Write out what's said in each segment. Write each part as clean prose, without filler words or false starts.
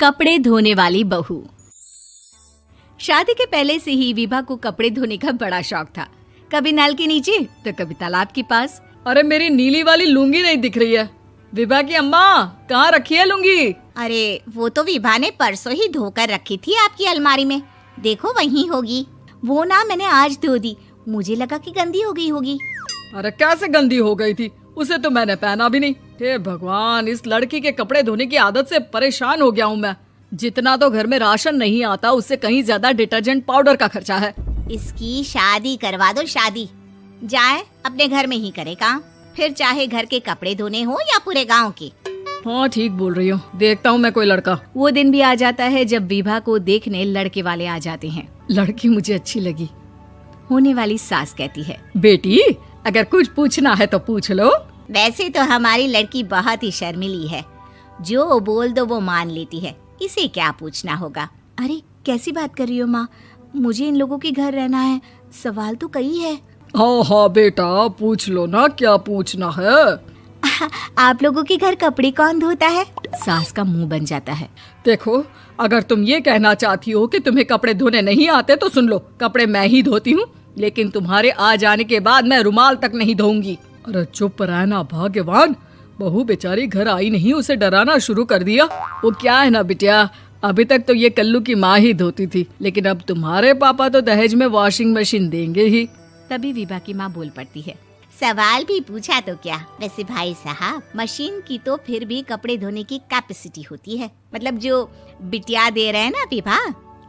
कपड़े धोने वाली बहू। शादी के पहले से ही विभा को कपड़े धोने का बड़ा शौक था। कभी नल के नीचे तो कभी तालाब के पास। अरे मेरी नीली वाली लुंगी नहीं दिख रही है। विभा की अम्मा, कहाँ रखी है लुंगी? अरे वो तो विभा ने परसों ही धोकर रखी थी आपकी अलमारी में, देखो वहीं होगी। वो ना मैंने आज धो दी, मुझे लगा कि गंदी हो गई होगी। अरे कैसे गंदी हो गई थी? उसे तो मैंने पहना भी नहीं। हे भगवान, इस लड़की के कपड़े धोने की आदत से परेशान हो गया हूँ मैं। जितना तो घर में राशन नहीं आता, उससे कहीं ज्यादा डिटर्जेंट पाउडर का खर्चा है। इसकी शादी करवा दो, शादी जाए अपने घर में ही करे काम, फिर चाहे घर के कपड़े धोने हो या पूरे गांव के। हाँ ठीक बोल रही हूँ, देखता हूँ मैं कोई लड़का। वो दिन भी आ जाता है जब विभा को देखने लड़के वाले आ जाते हैं। लड़की मुझे अच्छी लगी। होने वाली सास कहती है, बेटी अगर कुछ पूछना है तो पूछ लो। वैसे तो हमारी लड़की बहुत ही शर्मीली है, जो बोल दो वो मान लेती है, इसे क्या पूछना होगा। अरे कैसी बात कर रही हो माँ, मुझे इन लोगों के घर रहना है, सवाल तो कई है। हाँ हाँ बेटा, पूछ लो ना, क्या पूछना है। आप लोगों के घर कपड़े कौन धोता है? सास का मुंह बन जाता है। देखो, अगर तुम ये कहना चाहती हो कि तुम्हें कपड़े धोने नहीं आते तो सुन लो, कपड़े मैं ही धोती हूँ, लेकिन तुम्हारे आ जाने के बाद मैं रुमाल तक नहीं धोऊंगी। अरे चुप रहना भाग्यवान, बहू बेचारी घर आई नहीं, उसे डराना शुरू कर दिया। वो क्या है ना बिटिया, अभी तक तो ये कल्लू की माँ ही धोती थी, लेकिन अब तुम्हारे पापा तो दहेज में वॉशिंग मशीन देंगे ही। तभी विभा की माँ बोल पड़ती है, सवाल भी पूछा तो क्या। वैसे भाई साहब, मशीन की तो फिर भी कपड़े धोने की कैपेसिटी होती है। मतलब जो बिटिया दे रहे हैं ना विभा,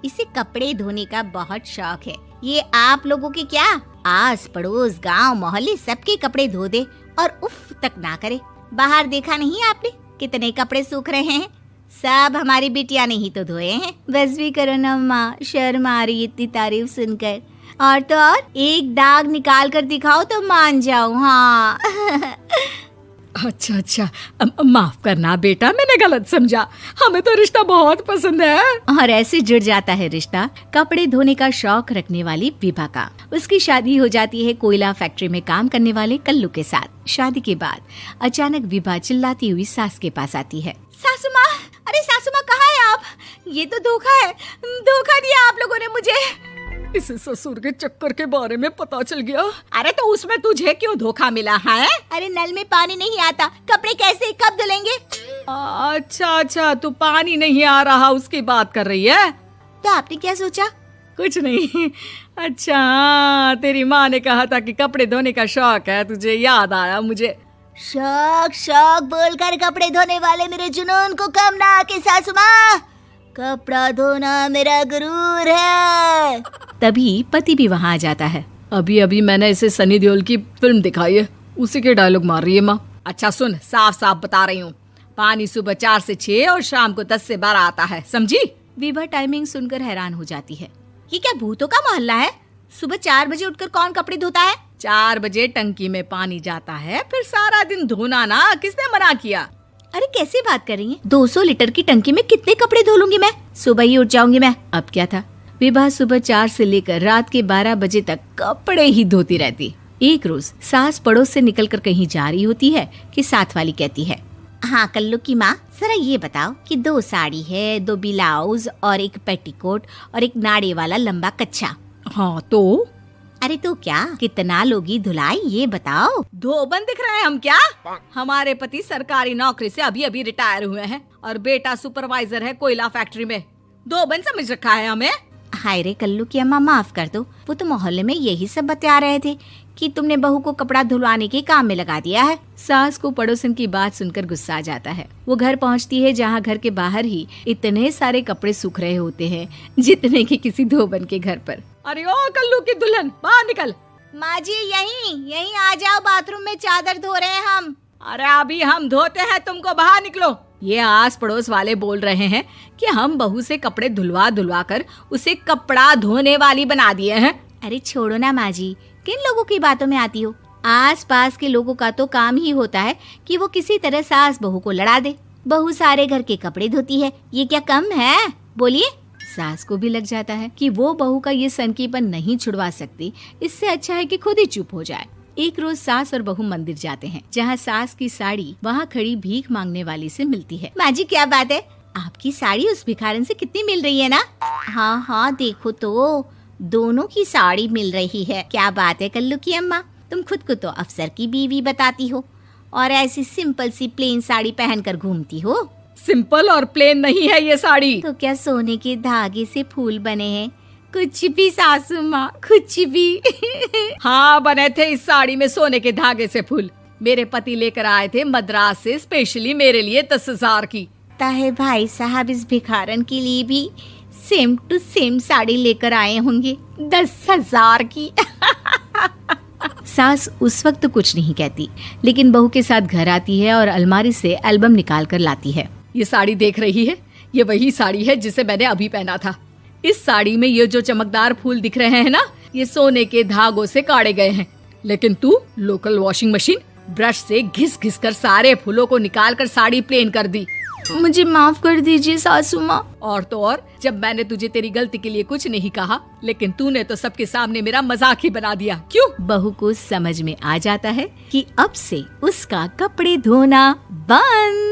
इसे कपड़े धोने का बहुत शौक है। ये आप लोगों के क्या, आस पड़ोस गांव मोहल्ले सबके कपड़े धो दे और उफ तक ना करे। बाहर देखा नहीं आपने कितने कपड़े सूख रहे हैं? सब हमारी बिटिया ने ही तो धोए हैं। बस भी करो ना माँ, शर्म आ रही इतनी तारीफ सुनकर। और तो और एक दाग निकाल कर दिखाओ तो मान जाऊं। हाँ अच्छा, माफ करना बेटा, मैंने गलत समझा। हमें तो रिश्ता बहुत पसंद है। और ऐसे जुड़ जाता है रिश्ता कपड़े धोने का शौक रखने वाली विभा का। उसकी शादी हो जाती है कोयला फैक्ट्री में काम करने वाले कल्लू के साथ। शादी के बाद अचानक विभा चिल्लाती हुई सास के पास आती है। सासू माँ, अरे सासू माँ कहाँ है आप? ये तो धोखा है, धोखा दिया आप लोगों ने मुझे। इसे ससुर के चक्कर के बारे में पता चल गया। अरे तो उसमें तुझे क्यों धोखा मिला है? अरे नल में पानी नहीं आता, कपड़े कैसे कब धुलेंगे? अच्छा, तू पानी नहीं आ रहा उसकी बात कर रही है। तो आपने क्या सोचा? कुछ नहीं। अच्छा, तेरी माँ ने कहा था कि कपड़े धोने का शौक है तुझे, याद आया मुझे। शौक बोलकर कपड़े धोने वाले मेरे जुनून को कम ना आके सासू माँ, कपड़ा धोना मेरा गुरूर है। तभी पति भी वहाँ आ जाता है। अभी मैंने इसे सनी देओल की फिल्म दिखाई है, उसी के डायलॉग मार रही है माँ। अच्छा सुन, साफ साफ बता रही हूँ, पानी सुबह 4 से 6 और शाम को 10 से 12 आता है, समझी? विभा टाइमिंग सुनकर हैरान हो जाती है। ये क्या भूतों का मोहल्ला है? सुबह 4 बजे उठकर कौन कपड़े धोता है? 4 बजे टंकी में पानी जाता है, फिर सारा दिन धोना ना, किसने मना किया? अरे कैसी बात कर रही हैं? 200 लीटर की टंकी में कितने कपड़े धो लूंगी मैं? सुबह ही उठ जाऊंगी मैं। अब क्या था, विभा सुबह 4 से लेकर रात के 12 बजे तक कपड़े ही धोती रहती। एक रोज सास पड़ोस से निकलकर कहीं जा रही होती है कि साथ वाली कहती है, हाँ कल्लू की माँ, जरा ये बताओ कि 2 साड़ी है, 2 ब्लाउज और एक पेटीकोट और एक नाड़े वाला लंबा कच्छा। हाँ तो? अरे तो क्या, कितना लोगी धुलाई ये बताओ। धोबन दिख रहे हैं हम क्या? हमारे पति सरकारी नौकरी से अभी रिटायर हुए हैं और बेटा सुपरवाइजर है कोयला फैक्ट्री में। धोबन समझ रखा है हमें? हाय रे कल्लू की अम्मा, माफ कर दो, वो तो मोहल्ले में यही सब बता रहे थे कि तुमने बहू को कपड़ा धुलवाने के काम में लगा दिया है। सास को पड़ोसन की बात सुनकर गुस्सा आ जाता है। वो घर पहुंचती है जहां घर के बाहर ही इतने सारे कपड़े सूख रहे होते हैं जितने कि किसी धोबन के घर पर। अरे ओ कल्लू की दुल्हन, बाहर निकल। माँ जी यहीं आ जाओ, बाथरूम में चादर धो रहे हैं हम। अरे अभी हम धोते हैं, तुमको बाहर निकलो। ये आस पड़ोस वाले बोल रहे हैं कि हम बहू से कपड़े धुलवा कर उसे कपड़ा धोने वाली बना दिए हैं। अरे छोड़ो ना माँ जी, किन लोगों की बातों में आती हो? आस पास के लोगों का तो काम ही होता है कि वो किसी तरह सास बहू को लड़ा दे। बहू सारे घर के कपड़े धोती है, ये क्या कम है? बोलिए। सास को भी लग जाता है कि वो बहू का ये सनकीपन नहीं छुड़वा सकती, इससे अच्छा है कि खुद ही चुप हो जाए। एक रोज सास और बहू मंदिर जाते हैं, जहाँ सास की साड़ी वहाँ खड़ी भीख मांगने वाली से मिलती है। माँ जी क्या बात है, आपकी साड़ी उस भिखारन से कितनी मिल रही है ना? हाँ हाँ, देखो तो दोनों की साड़ी मिल रही है। क्या बात है कल्लू की अम्मा, तुम खुद को तो अफसर की बीवी बताती हो और ऐसी सिंपल सी प्लेन साड़ी पहनकर घूमती हो। सिंपल और प्लेन नहीं है ये साड़ी। तो क्या सोने के धागे से फूल बने हैं? कुछ भी सासू माँ, कुछ भी। हाँ, बने थे इस साड़ी में सोने के धागे से फूल। मेरे पति लेकर आए थे मद्रास से स्पेशली मेरे लिए 10,000 की। ताहे भाई साहब इस भिखारन के लिए भी सेम टू सेम साड़ी लेकर आए होंगे 10,000 की। सास उस वक्त कुछ नहीं कहती, लेकिन बहू के साथ घर आती है और अलमारी से एल्बम निकाल कर लाती है। ये साड़ी देख रही है, ये वही साड़ी है जिसे मैंने अभी पहना था। इस साड़ी में ये जो चमकदार फूल दिख रहे हैं ना, ये सोने के धागों से काढ़े गए हैं। लेकिन तू लोकल वॉशिंग मशीन ब्रश से घिस घिस कर सारे फूलों को निकाल कर साड़ी प्लेन कर दी। मुझे माफ कर दीजिए सासू माँ। और तो और, जब मैंने तुझे तेरी गलती के लिए कुछ नहीं कहा, लेकिन तूने तो सबके सामने मेरा मजाक ही बना दिया। क्यों? बहू को समझ में आ जाता है कि अब से उसका कपड़े धोना बंद।